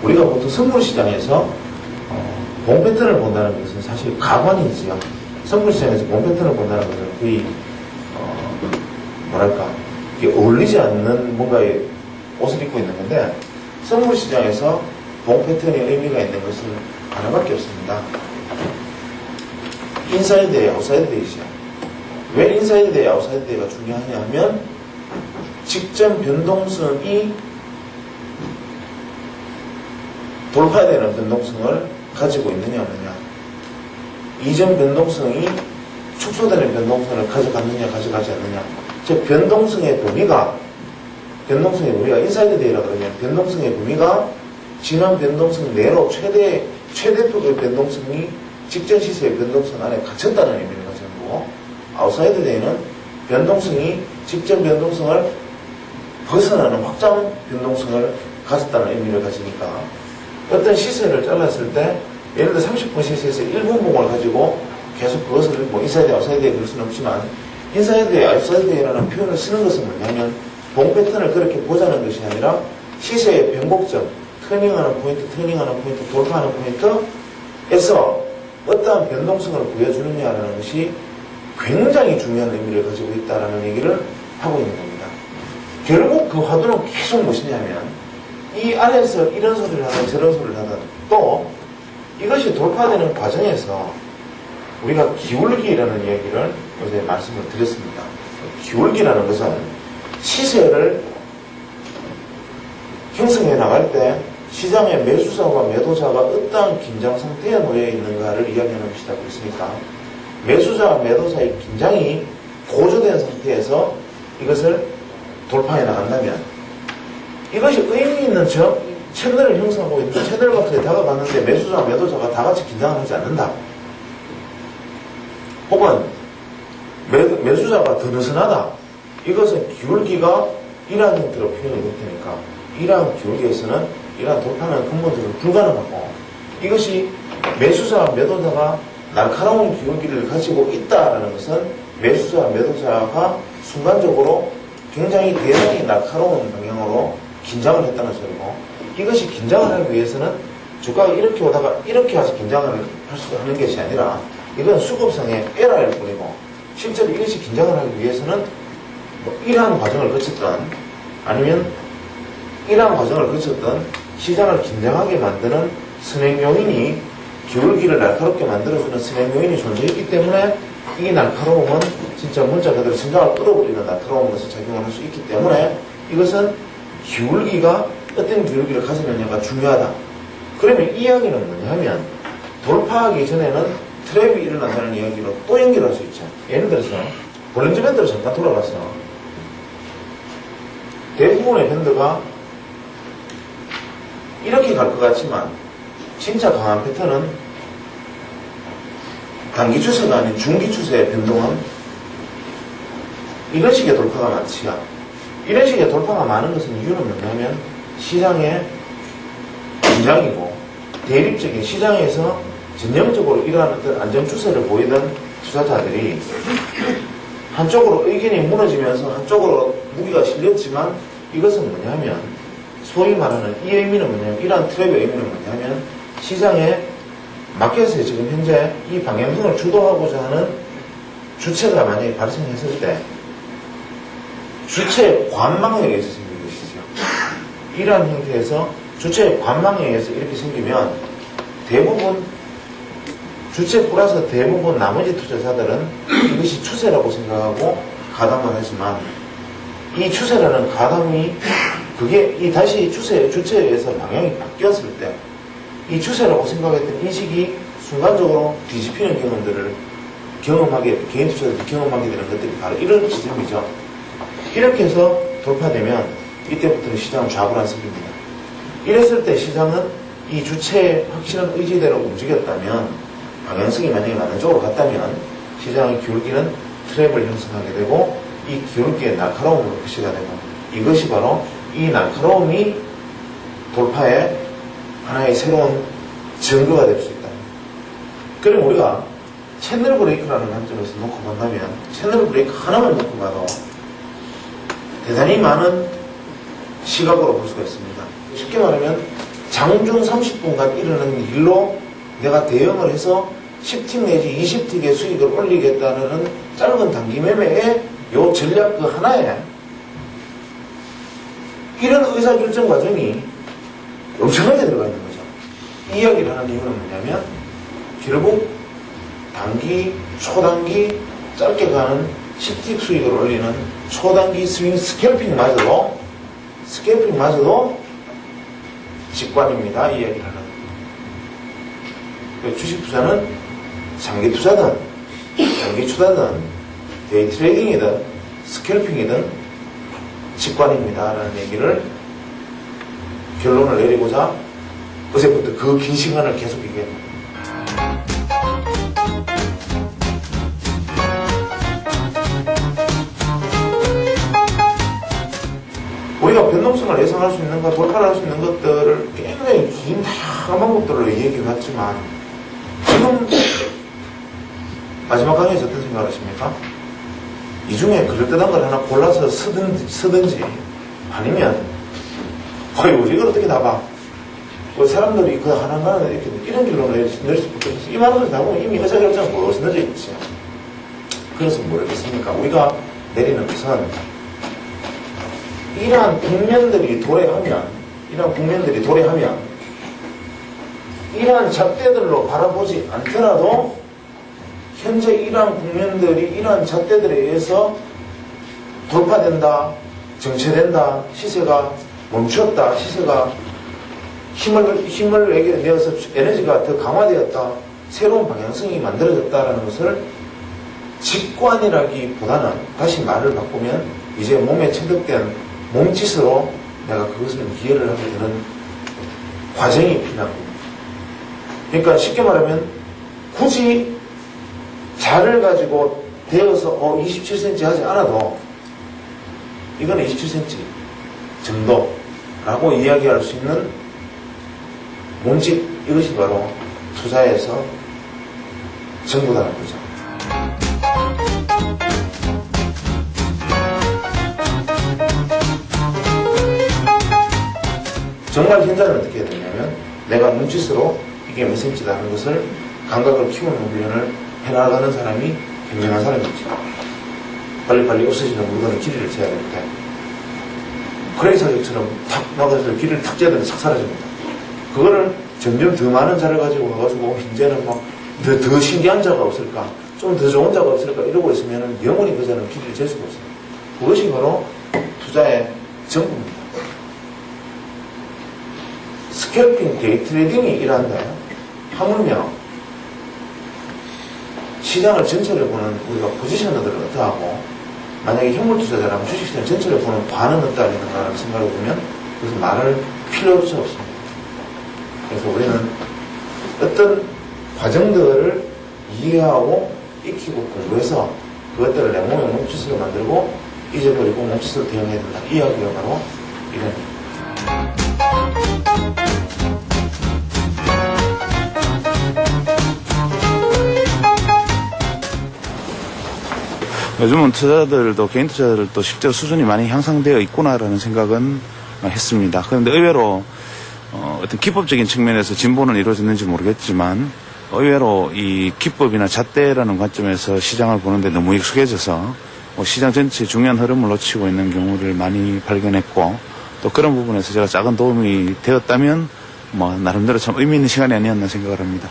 우리가 보통 선물시장에서 봉 패턴을 본다는 것은 사실 가관이지요. 선물시장에서 봉 패턴을 본다는 것은 거의 뭐랄까 이게 어울리지 않는 뭔가의 옷을 입고 있는 건데, 선물시장에서 봉 패턴의 의미가 있는 것은 하나밖에 없습니다. 인사이드 데이, 아웃사이드 데이죠. 왜 인사이드 데이, 아웃사이드 데이가 중요하냐 하면 직전 변동성이 돌파되는 변동성을 가지고 있느냐 없느냐, 이전 변동성이 축소되는 변동성을 가져갔느냐 가져가지 않느냐. 즉 변동성의 범위가 인사이드 데이라 그러면 변동성의 범위가 지난 변동성 내로 최대폭의 변동성이 직전 시세의 변동성 안에 갇혔다는 의미를 가지고, 아웃사이드 데이는 변동성이 직전 변동성을 벗어나는 확장 변동성을 가졌다는 의미를 가지니까, 어떤 시세를 잘랐을 때 예를 들어 30분 시세에서 1분 봉을 가지고 계속 그것을 뭐 인사이드, 아웃사이드 데이 그럴 수는 없지만, 인사이드 데이, 아웃사이드 데이라는 표현을 쓰는 것은 뭐냐면 봉 패턴을 그렇게 보자는 것이 아니라 시세의 변곡점, 터닝하는 포인트, 돌파하는 포인트에서 어떠한 변동성을 보여주느냐라는 것이 굉장히 중요한 의미를 가지고 있다는 얘기를 하고 있는 겁니다. 결국 그 화두는 계속 무엇이냐면, 이 안에서 이런 소리를 하든 저런 소리를 하든, 또 이것이 돌파되는 과정에서 우리가 기울기라는 이야기를 어제 말씀을 드렸습니다. 기울기라는 것은 시세를 형성해 나갈 때 시장의 매수자와 매도자가 어떠한 긴장 상태에 놓여 있는가를 이야기하는 것이다 그랬으니까, 매수자와 매도자의 긴장이 고조된 상태에서 이것을 돌파해 나간다면, 이것이 의미 있는 채널을 형성하고 있는 채널 같은 데 다가가는데 매수자와 매도자가 다 같이 긴장을 하지 않는다. 혹은 매수자가 더 느슨하다. 이것은 기울기가 이러한 형태로 표현이 될 테니까, 이러한 기울기에서는 이러한 돌파는 근본적으로 불가능하고, 이것이 매수자와 매도자가 날카로운 기울기를 가지고 있다라는 것은 매수자와 매도자가 순간적으로 굉장히 대단히 날카로운 방향으로 긴장을 했다는 소리고, 이것이 긴장을 하기 위해서는 주가가 이렇게 오다가 이렇게 와서 긴장을 하는 것이 아니라 이건 수급상의 에러일 뿐이고, 실제로 이것이 긴장을 하기 위해서는 뭐 이러한 과정을 거쳤던, 아니면 이러한 과정을 거쳤던 시장을 긴장하게 만드는 선행 요인이, 기울기를 날카롭게 만들어주는 선행 요인이 존재했기 때문에 이 날카로움은 진짜 문자 그대로 심장을 끌어버리는 날카로운 것을 작용을 할 수 있기 때문에, 이것은 기울기가 어떤 기울기를 가지느냐가 중요하다. 그러면 이 이야기는 뭐냐면, 돌파하기 전에는 트랩이 일어난다는 이야기로 또 연결할 수 있죠. 예를 들어서 볼린저 밴드로 잠깐 돌아가서 대부분의 밴드가 이렇게 갈 것 같지만 진짜 강한 패턴은 단기 추세가 아닌 중기 추세의 변동은 이런 식의 돌파가 많지요. 이런 식의 돌파가 많은 것은 이유는 뭐냐면 시장의 긴장이고, 대립적인 시장에서 전형적으로 이러한 어떤 안정추세를 보이던 투자자들이 한쪽으로 의견이 무너지면서 한쪽으로 무기가 실렸지만, 이것은 뭐냐면, 소위 말하는 이 의미는 뭐냐면, 이러한 트랩의 의미는 뭐냐면, 시장의 마켓에 지금 현재 이 방향성을 주도하고자 하는 주체가 만약에 발생했을 때 주체의 관망에 의해서 생긴 것이죠. 이러한 형태에서 주체의 관망에 의해서 이렇게 생기면 대부분 주체 플러스 대부분 나머지 투자자들은 이것이 추세라고 생각하고 가담을 하지만, 이 추세라는 가담이 그게 이 다시 주체에 의해서 방향이 바뀌었을 때 이 추세라고 생각했던 인식이 순간적으로 뒤집히는 경험들을 개인 투자자들이 경험하게 되는 것들이 바로 이런 지점이죠. 이렇게 해서 돌파되면 이때부터는 시장은 좌불안석입니다. 이랬을 때 시장은 이 주체의 확실한 의지대로 움직였다면, 방향성이 만약에 맞는 쪽으로 갔다면 시장의 기울기는 트랩을 형성하게 되고, 이 기울기의 날카로움으로 표시가 되고, 이것이 바로 이 날카로움이 돌파의 하나의 새로운 증거가 될 수 있다. 그럼 우리가 채널 브레이크라는 관점에서 놓고 본다면, 채널 브레이크 하나만 놓고 봐도 대단히 많은 시각으로 볼 수가 있습니다. 쉽게 말하면 장중 30분간 이르는 일로 내가 대응을 해서 10틱 내지 20틱의 수익을 올리겠다는 짧은 단기 매매의 요 전략 그 하나에 이런 의사결정 과정이 엄청나게 들어가 있는 거죠. 이 이야기를 하는 이유는 뭐냐면 결국 단기, 초단기, 짧게 가는 10틱 수익을 올리는 초단기 스윙 스캘핑마저도 직관입니다. 이 이야기를 하는. 주식 투자는 장기 투자든 단기 투자든 데이 트레이딩이든 스캘핑이든 직관입니다. 라는 얘기를 결론을 내리고자 어제부터 그 긴 시간을 계속 얘기했습니다. 우리가 변동성을 예상할 수 있는 것, 돌파할 수 있는 것들을 굉장히 긴 다양한 방법들로 얘기해봤지만 지금 마지막 강의에서 어떤 생각을 하십니까? 이 중에 그럴듯한 걸 하나 골라서 쓰든지 아니면 어이 이걸 어떻게 다 봐? 사람들이 그 하나하나 이렇게 이런 길로 내릴 수밖에 없어서 이 많은 걸 다 보면 이미 의사결정은 무엇이 넣어져 있지. 그래서 모르겠습니까? 우리가 내리는 것은 이러한 국면들이 도래하면 이러한 잣대들로 바라보지 않더라도 현재 이러한 국면들이 이러한 잣대들에 의해서 돌파된다, 정체된다, 시세가 멈췄다, 시세가 힘을 내어서 에너지가 더 강화되었다, 새로운 방향성이 만들어졌다라는 것을 직관이라기보다는 다시 말을 바꾸면 이제 몸에 체득된 몸짓으로 내가 그것을 이해를 하게 되는 과정이 필요한 겁니다. 그러니까 쉽게 말하면 굳이 자를 가지고 되어서 27cm 하지 않아도 이건 27cm 정도라고 이야기할 수 있는 몸짓, 이것이 바로 투자에서 전부다는 거죠. 정말 현장은 어떻게 해야 되냐면 내가 눈짓으로 이게 몇 cm다 하는 것을 감각을 키우는 훈련을 해나가는 사람이 굉장한 사람이죠. 빨리빨리 없어지는 물건의 길이를 재야 되는데 크레이 사격처럼 탁 막아서 길이를 탁 재야 되는데 싹 사라집니다. 그거를 점점 더 많은 자를 가지고 가가지고 이제는 막 더 신기한 자가 없을까, 좀 더 좋은 자가 없을까 이러고 있으면 영원히 그 자는 길이를 잴 수가 없어요. 그것이 바로 투자의 전부입니다. 스캘핑, 데이 트레이딩이 일한데 하물며 시장을 전체를 보는 우리가 포지셔너들을 어떠하고 만약에 현물 투자자라면 주식시장 전체를 보는 관은 어떠하겠는가라는 생각을 보면 그것은 말을 필요조차 없습니다. 그래서 우리는 어떤 과정들을 이해하고 익히고 공부해서 그것들을 내 몸의 몸짓으로 만들고 잊어버리고 몸짓으로 대응해야 된다. 이 이야기가 바로 이런 요즘은 투자자들도 개인 투자자들도 실제로 수준이 많이 향상되어 있구나라는 생각은 했습니다. 그런데 의외로 어떤 기법적인 측면에서 진보는 이루어졌는지 모르겠지만 의외로 이 기법이나 잣대라는 관점에서 시장을 보는데 너무 익숙해져서 시장 전체의 중요한 흐름을 놓치고 있는 경우를 많이 발견했고 또 그런 부분에서 제가 작은 도움이 되었다면 나름대로 참 의미 있는 시간이 아니었나 생각을 합니다.